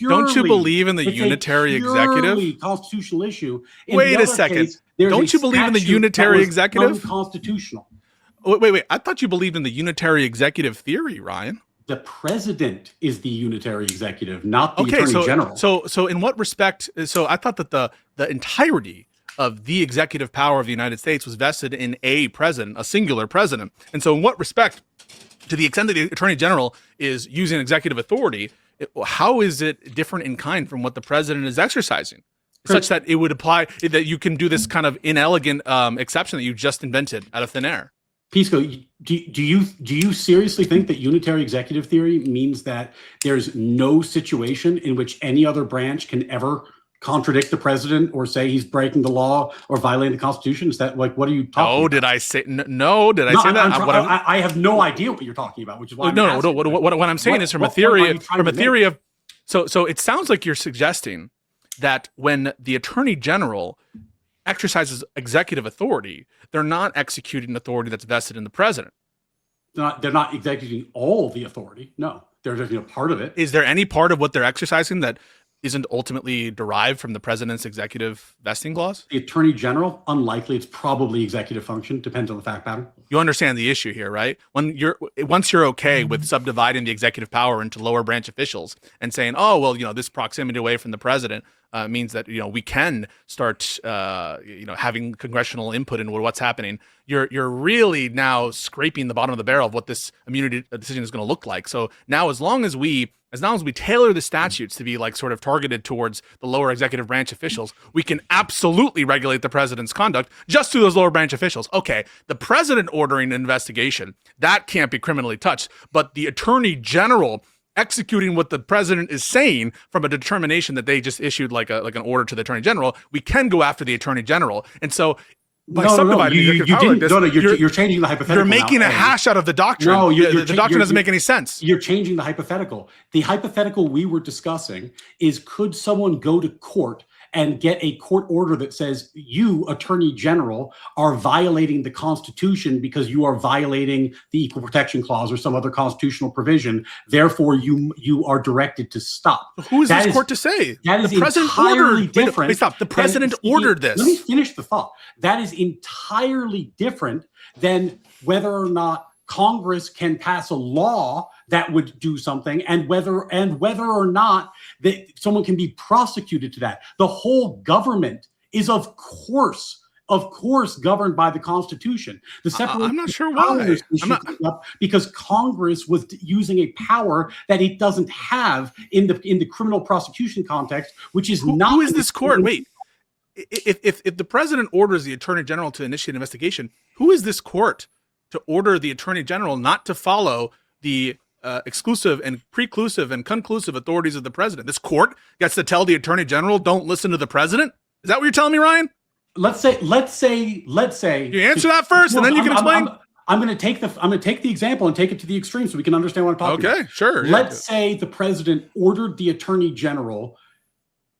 don't you believe in the unitary executive? Constitutional issue. Wait a second. Don't you believe in the unitary executive? Unconstitutional. Wait. I thought you believed in the unitary executive theory, Ryan. The president is the unitary executive, not the attorney general. So in what respect? So I thought that the entirety of the executive power of the United States was vested in a president, a singular president. And so in what respect, to the extent that the attorney general is using executive authority, how is it different in kind from what the president is exercising? Such that it would apply, that you can do this kind of inelegant exception that you just invented out of thin air. Pisco, do you seriously think that unitary executive theory means that there's no situation in which any other branch can ever contradict the president or say he's breaking the law or violating the Constitution? Is that what are you talking about? Did I say no? Did I say that? I have no idea what you're talking about, which is why no. What I'm saying is from a theory of. So it sounds like you're suggesting that when the attorney general exercises executive authority, they're not executing authority that's vested in the president. They're not executing all the authority. No, they're just part of it. Is there any part of what they're exercising that isn't ultimately derived from the president's executive vesting clause? The attorney general, unlikely. It's probably executive function. Depends on the fact pattern. You understand the issue here, right? Once you're okay with subdividing the executive power into lower branch officials and saying, oh, well, this proximity away from the president means that, we can start, having congressional input into what's happening. You're really now scraping the bottom of the barrel of what this immunity decision is going to look like. So now, as long as we tailor the statutes to be sort of targeted towards the lower executive branch officials, we can absolutely regulate the president's conduct just through those lower branch officials. Okay, the president ordering an investigation, that can't be criminally touched, but the attorney general executing what the president is saying from a determination that they just issued like an order to the attorney general, we can go after the attorney general. And so by subdividing you're changing the hypothetical. You're making a hash out of the doctrine. No, the doctrine doesn't make any sense. You're changing the hypothetical. The hypothetical we were discussing is, could someone go to court and get a court order that says you, attorney general, are violating the Constitution because you are violating the Equal Protection Clause or some other constitutional provision. Therefore, you are directed to stop. Who is this court to say? That is the president entirely ordered. different. Wait, stop. The president ordered this. Let me finish the thought. That is entirely different than whether or not Congress can pass a law that would do something, and whether or not that someone can be prosecuted to that. The whole government is, of course, governed by the Constitution. The separation I'm not sure why. Because Congress was using a power that it doesn't have in the criminal prosecution context, which is not. Who is this court? Wait. If the president orders the attorney general to initiate an investigation, who is this court to order the attorney general not to follow the exclusive and preclusive and conclusive authorities of the president? This court gets to tell the attorney general, don't listen to the president? Is that what you're telling me, Ryan? Let's say. You answer that first, and then you can explain. I'm going to take the example and take it to the extreme so we can understand what I'm talking about. Okay, sure. Let's say the president ordered the attorney general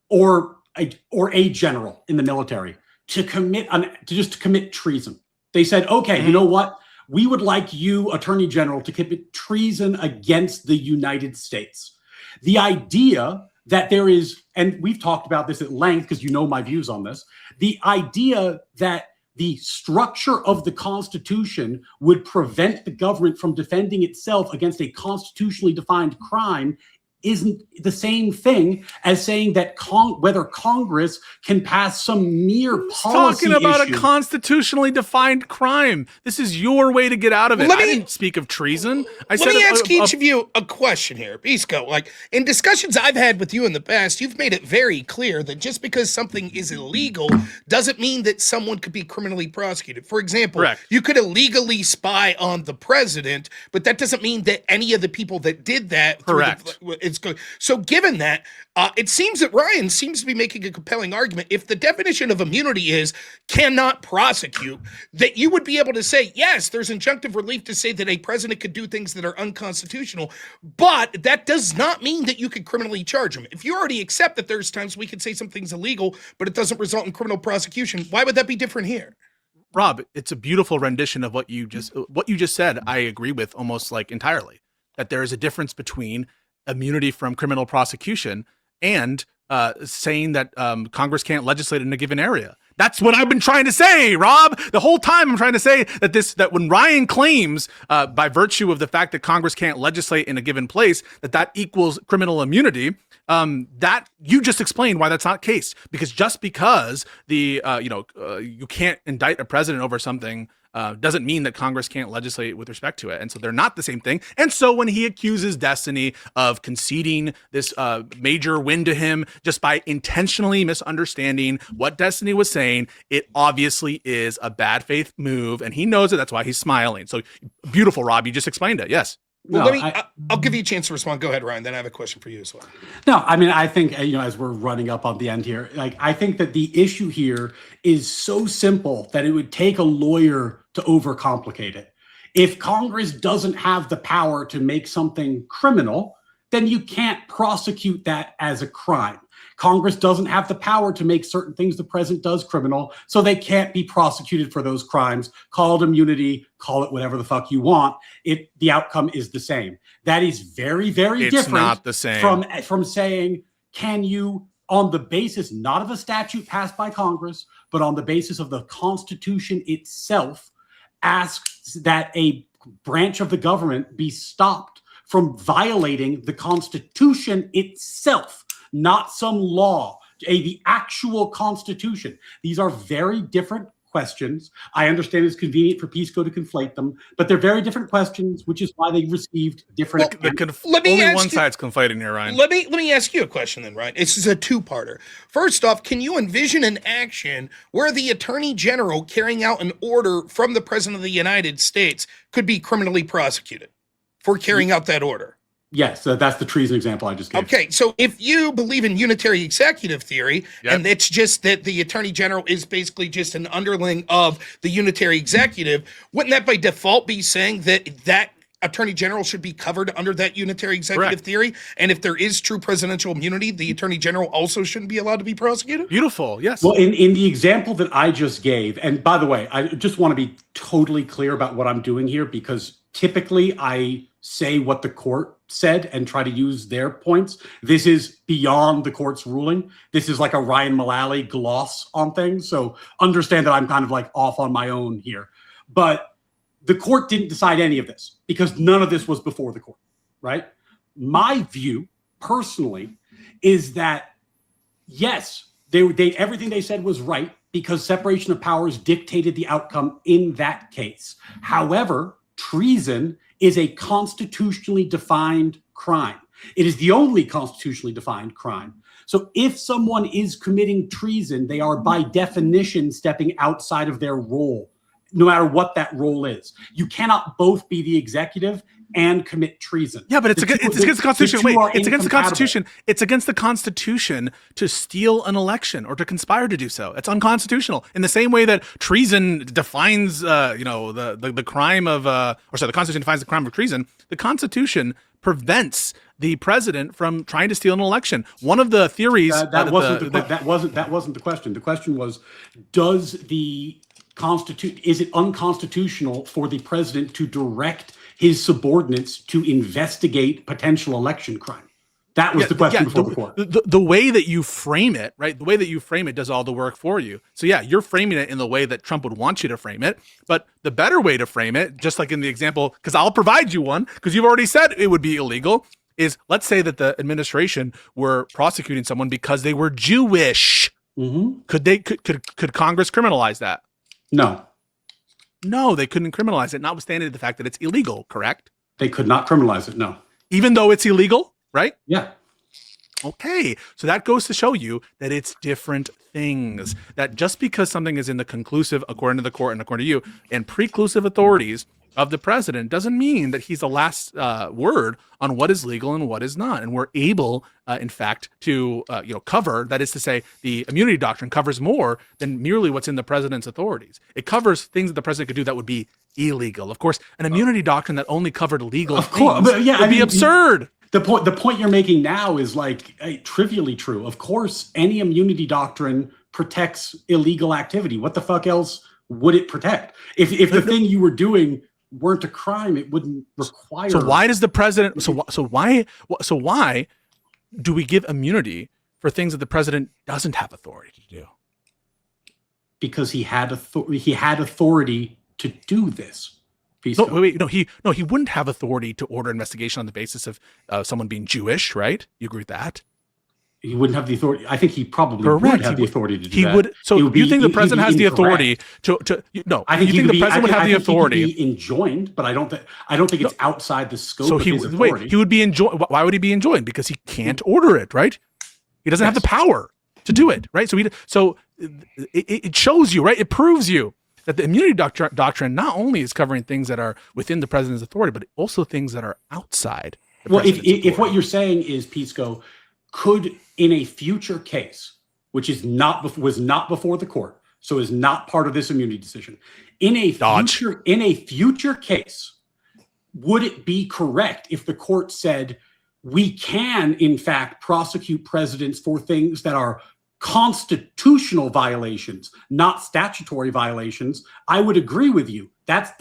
or a general in the military to commit treason. They said, okay, you know what? We would like you, attorney general, to commit treason against the United States. The idea that there is, and we've talked about this at length because you know my views on this, the idea that the structure of the Constitution would prevent the government from defending itself against a constitutionally defined crime isn't the same thing as saying that whether Congress can pass some mere policy talking about issue. a constitutionally defined crime. This is your way to get out of it. I didn't speak of treason. Let me ask each of you a question here, Pisco. Like, in discussions I've had with you in the past, you've made it very clear that just because something is illegal doesn't mean that someone could be criminally prosecuted. For example, Correct. you could illegally spy on the president, but that doesn't mean that any of the people that did that. Correct. It's good. So given that, it seems that Ryan seems to be making a compelling argument. If the definition of immunity is cannot prosecute, that you would be able to say, yes, there's injunctive relief to say that a president could do things that are unconstitutional, but that does not mean that you could criminally charge him. If you already accept that there's times we could say something's illegal, but it doesn't result in criminal prosecution, why would that be different here? Rob, it's a beautiful rendition of what you just said. I agree with almost like entirely, that there is a difference between immunity from criminal prosecution and saying that Congress can't legislate in a given area. That's what I've been trying to say, Rob. The whole time I'm trying to say that when Ryan claims by virtue of the fact that Congress can't legislate in a given place, that equals criminal immunity, that you just explained why that's not the case. Because just because you can't indict a president over something doesn't mean that Congress can't legislate with respect to it. And so they're not the same thing. And so when he accuses Destiny of conceding this major win to him just by intentionally misunderstanding what Destiny was saying, it obviously is a bad faith move. And he knows it. That's why he's smiling. So beautiful, Rob. You just explained it. Yes. Well, No, I'll give you a chance to respond. Go ahead, Ryan. Then I have a question for you as well. No, I mean, I think, as we're running up on the end here, like, I think that the issue here is so simple that it would take a lawyer to overcomplicate it. If Congress doesn't have the power to make something criminal, then you can't prosecute that as a crime. Congress doesn't have the power to make certain things the president does criminal, so they can't be prosecuted for those crimes. Call it immunity, call it whatever the fuck you want. The outcome is the same. That is very, very different. It's not the same. From saying, can you, on the basis not of a statute passed by Congress, but on the basis of the Constitution itself, ask that a branch of the government be stopped from violating the Constitution itself, not some law, the actual Constitution. These are very different questions. I understand it's convenient for Pisco to conflate them, but they're very different questions, which is why they received different. Only one side's conflating here, Ryan. Let me ask you a question then, Ryan. This is a two-parter. First off, can you envision an action where the Attorney General carrying out an order from the President of the United States could be criminally prosecuted for carrying out that order? Yes, that's the treason example I just gave. Okay, so if you believe in unitary executive theory, Yep. and it's just that the Attorney General is basically just an underling of the unitary executive, wouldn't that by default be saying that Attorney General should be covered under that unitary executive Correct. theory? And if there is true presidential immunity, the Attorney General also shouldn't be allowed to be prosecuted? Beautiful. Yes. Well, in the example that I just gave, and by the way, I just want to be totally clear about what I'm doing here, because typically I say what the court said and try to use their points. This is beyond the court's ruling. This is like a Ryan Mullally gloss on things. So understand that I'm kind of like off on my own here. But the court didn't decide any of this because none of this was before the court, right? My view personally is that, yes, they everything they said was right because separation of powers dictated the outcome in that case. However, treason is a constitutionally defined crime. It is the only constitutionally defined crime. So if someone is committing treason, they are by definition stepping outside of their role, no matter what that role is. You cannot both be the executive and commit treason. Yeah, but it's against the Constitution. Wait, it's against the incompatible. Constitution. It's against the Constitution to steal an election or to conspire to do so. It's unconstitutional. In the same way that treason defines, the crime of, the Constitution defines the crime of treason. The Constitution prevents the president from trying to steal an election. One of the theories that wasn't the question. The question was, is it unconstitutional for the president to direct his subordinates to investigate potential election crime? That was the question before the court. The way that you frame it, right? The way that you frame it does all the work for you. So yeah, you're framing it in the way that Trump would want you to frame it. But the better way to frame it, just like in the example, because I'll provide you one, because you've already said it would be illegal. is, let's say that the administration were prosecuting someone because they were Jewish. Mm-hmm. Could Congress criminalize that? No, No, they couldn't criminalize it, notwithstanding the fact that it's illegal, correct? they could not criminalize it. No. Even though it's illegal, right? Yeah. Okay, so that goes to show you that it's different things. That just because something is in the conclusive, according to the court and according to you, and preclusive authorities of the president doesn't mean that he's the last word on what is legal and what is not. And we're able, in fact, to cover. That is to say, the immunity doctrine covers more than merely what's in the president's authorities. It covers things that the president could do that would be illegal. Of course, an immunity doctrine that only covered legal things would be absurd. The point you're making now is like trivially true. Of course, any immunity doctrine protects illegal activity. What the fuck else would it protect? If the thing you were doing weren't a crime, it wouldn't require. So why does the president? So why do we give immunity for things that the president doesn't have authority to do? Because he had authority to do this. No, he wouldn't have authority to order investigation on the basis of someone being Jewish, right? You agree with that? He wouldn't have the authority. I think he probably would have the authority to do that. He would. So you think the president has the authority to? No, I think you think the president would have the authority. He could be enjoined, but I don't think it's outside the scope of his authority. Wait, he would be enjoined. Why would he be enjoined? Because he can't order it, right? He doesn't have the power to do it, right? So it shows you, right? It proves you that the immunity doctrine not only is covering things that are within the president's authority, but also things that are outside. Well, if what you're saying is, Pisco, could in a future case, which was not before the court, so is not part of this immunity decision, in a future case, would it be correct if the court said we can in fact prosecute presidents for things that are constitutional violations, not statutory violations? I would agree with you. That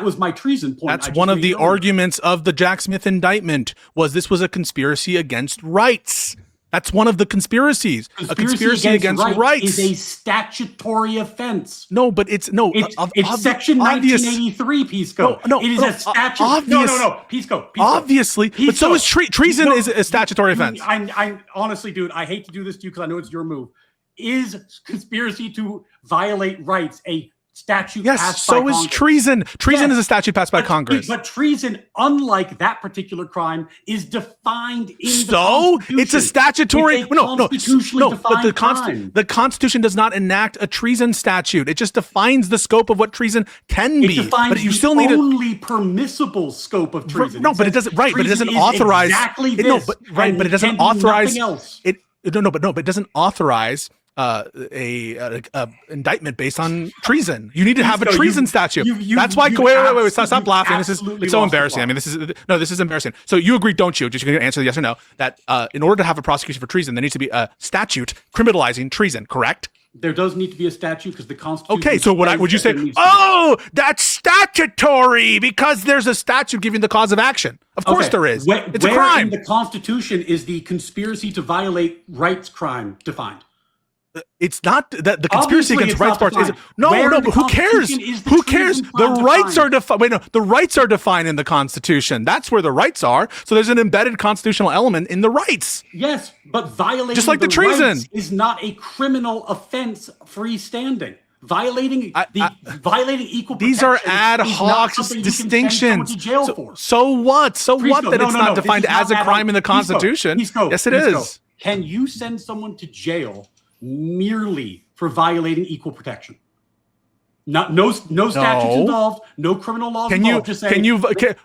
was my treason point. That's one of the arguments of the Jack Smith indictment, was this was a conspiracy against rights. That's one of the conspiracies. A conspiracy against rights is a statutory offense. No, but it's Section 1983, Pisco. No, it is a statute. No, Pisco. Obviously, Pisco. but so is treason is a statutory offense. I honestly, dude, I hate to do this to you because I know it's your move. Is conspiracy to violate rights a statute passed by Congress? Yes, so is treason. Treason is a statute passed by Congress. But treason, unlike that particular crime, is defined in the Constitution. It's a statutory. It's a constitutionally defined crime. The Constitution does not enact a treason statute. It just defines the scope of what treason can be. It defines but you still need only permissible scope of treason. No, but it doesn't. Right, but it doesn't authorize. Exactly this. But it doesn't authorize. Else. But it doesn't authorize a indictment based on treason. You need to have a treason statute. That's why. Wait! Stop laughing. It's so embarrassing. I mean, this is embarrassing. So you agree, don't you? Just going to answer yes or no. That in order to have a prosecution for treason, there needs to be a statute criminalizing treason. Correct? There does need to be a statute because the Constitution. Okay, so would you say, that's statutory because there's a statute giving the cause of action? Of course there is. It's a crime. In the Constitution is the conspiracy to violate rights crime defined? It's not that the conspiracy against rights part is but who cares? Who cares? The rights are defined. Wait, no, the rights are defined in the Constitution. That's where the rights are. So there's an embedded constitutional element in the rights. Yes, but violating just like the treason rights is not a criminal offense freestanding. Violating equal protection. These are ad hoc distinctions. So what? So what that it's not defined as a crime in the Constitution? Yes, it is. Can you send someone to jail merely for violating equal protection? No statutes involved, no criminal laws involved.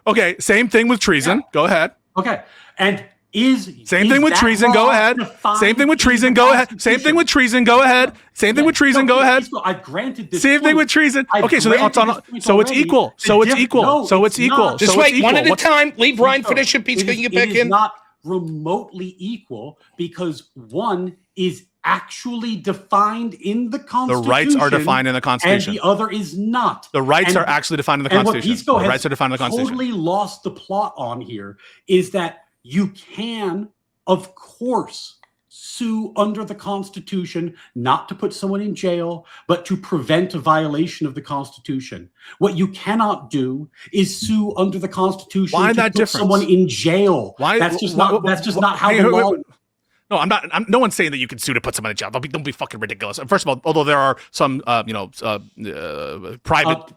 Okay, same thing with treason. Go ahead. Okay, and same thing with treason. Go ahead. Same thing with treason. Go ahead. Same thing with treason. Go ahead. Same thing with treason. Go ahead. I've granted this. Same thing with treason. Okay, so it's equal. So it's equal. So it's equal. Just wait one at a time. Leave Ryan finish it. Pisco, you get back in. It is not remotely equal because one is actually defined in the Constitution. The rights are defined in the Constitution. And the other is not. The rights are actually defined in the Constitution. And what the rights are defined in the Constitution. Totally lost the plot on here is that you can, of course, sue under the Constitution, not to put someone in jail, but to prevent a violation of the Constitution. What you cannot do is sue under the Constitution Why to that put difference? someone in jail. Why? That's just not how Hey, the wait, law. wait. No, I'm not. No one's saying that you can sue to put someone in jail. Don't be fucking ridiculous. First of all, although there are some, private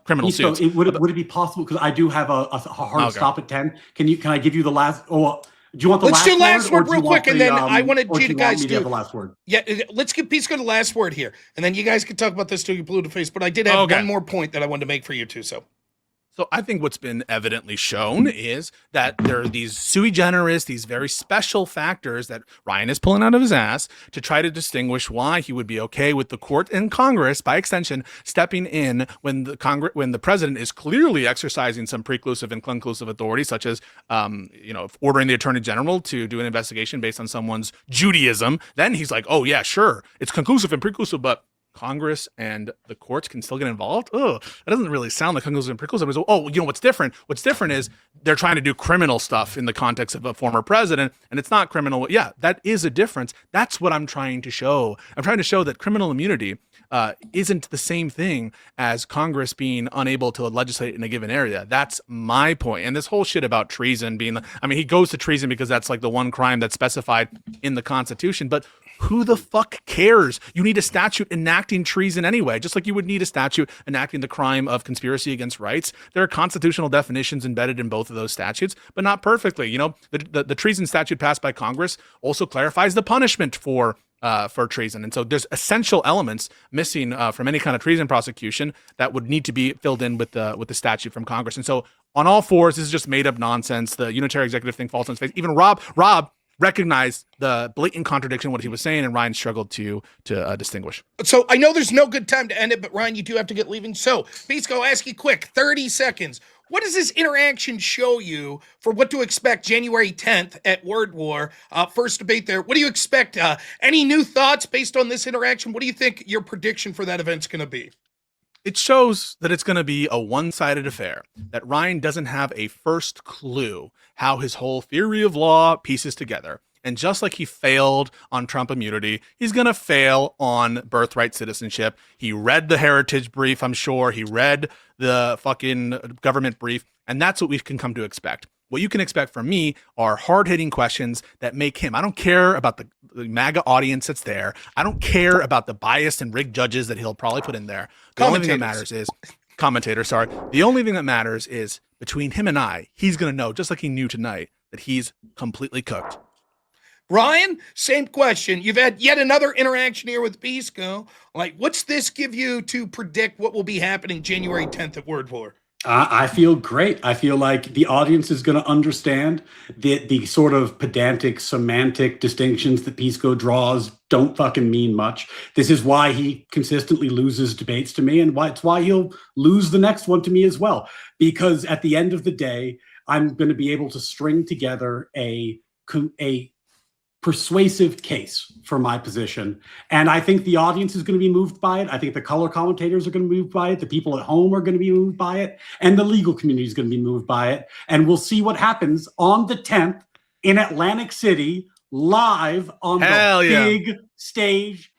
criminal So suits. would it be possible? Because I do have a hard Okay. stop at 10. Can I give you the last? Oh, do you want the Let's last do last word word real quick, and then I wanted or do you want guys me to have the last word. Yeah, let's give Pisco the last word here, and then you guys can talk about this till you blue in the face. But I did have one more point that I wanted to make for you two. So I think what's been evidently shown is that there are these sui generis, these very special factors that Ryan is pulling out of his ass to try to distinguish why he would be okay with the court and Congress, by extension, stepping in when the president is clearly exercising some preclusive and conclusive authority, such as ordering the attorney general to do an investigation based on someone's Judaism. Then he's like, oh yeah, sure, it's conclusive and preclusive, but Congress and the courts can still get involved. Oh, that doesn't really sound like conclusive and preclusive. Oh, what's different? What's different is they're trying to do criminal stuff in the context of a former president, and it's not criminal. Yeah, that is a difference. That's what I'm trying to show. I'm trying to show that criminal immunity isn't the same thing as Congress being unable to legislate in a given area. That's my point. And this whole shit about treason being, he goes to treason because that's like the one crime that's specified in the Constitution, but who the fuck cares? You need a statute enacting treason anyway, just like you would need a statute enacting the crime of conspiracy against rights. There are constitutional definitions embedded in both of those statutes, but not perfectly. The treason statute passed by Congress also clarifies the punishment for treason. And so there's essential elements missing from any kind of treason prosecution that would need to be filled in with the statute from Congress. And so on all fours, this is just made up nonsense. The unitary executive thing falls on its face. Even Rob recognized the blatant contradiction in what he was saying, and Ryan struggled to distinguish. So I know there's no good time to end it, but Ryan, you do have to get leaving. So Pisco, I'll ask you quick, 30 seconds. What does this interaction show you for what to expect January 10th at Word War? First debate there. What do you expect? Any new thoughts based on this interaction? What do you think your prediction for that event's going to be? It shows that it's going to be a one-sided affair, that Ryan doesn't have a first clue how his whole theory of law pieces together. And just like he failed on Trump immunity, he's going to fail on birthright citizenship. He read the heritage brief, I'm sure. He read the fucking government brief. And that's what we can come to expect. What you can expect from me are hard-hitting questions that make him. I don't care about the MAGA audience that's there. I don't care about the biased and rigged judges that he'll probably put in there. The only thing that matters is commentator. Sorry. The only thing that matters is between him and I, he's going to know, just like he knew tonight, that he's completely cooked. Ryan, same question. You've had yet another interaction here with Pisco. Like, what's this give you to predict what will be happening January 10th at Word War? I feel great. I feel like the audience is going to understand the sort of pedantic semantic distinctions that Pisco draws don't fucking mean much. This is why he consistently loses debates to me, and it's why he'll lose the next one to me as well. Because at the end of the day, I'm going to be able to string together a persuasive case for my position. And I think the audience is going to be moved by it. I think the color commentators are going to be moved by it. The people at home are going to be moved by it. And the legal community is going to be moved by it. And we'll see what happens on the 10th in Atlantic City, live on the big stage.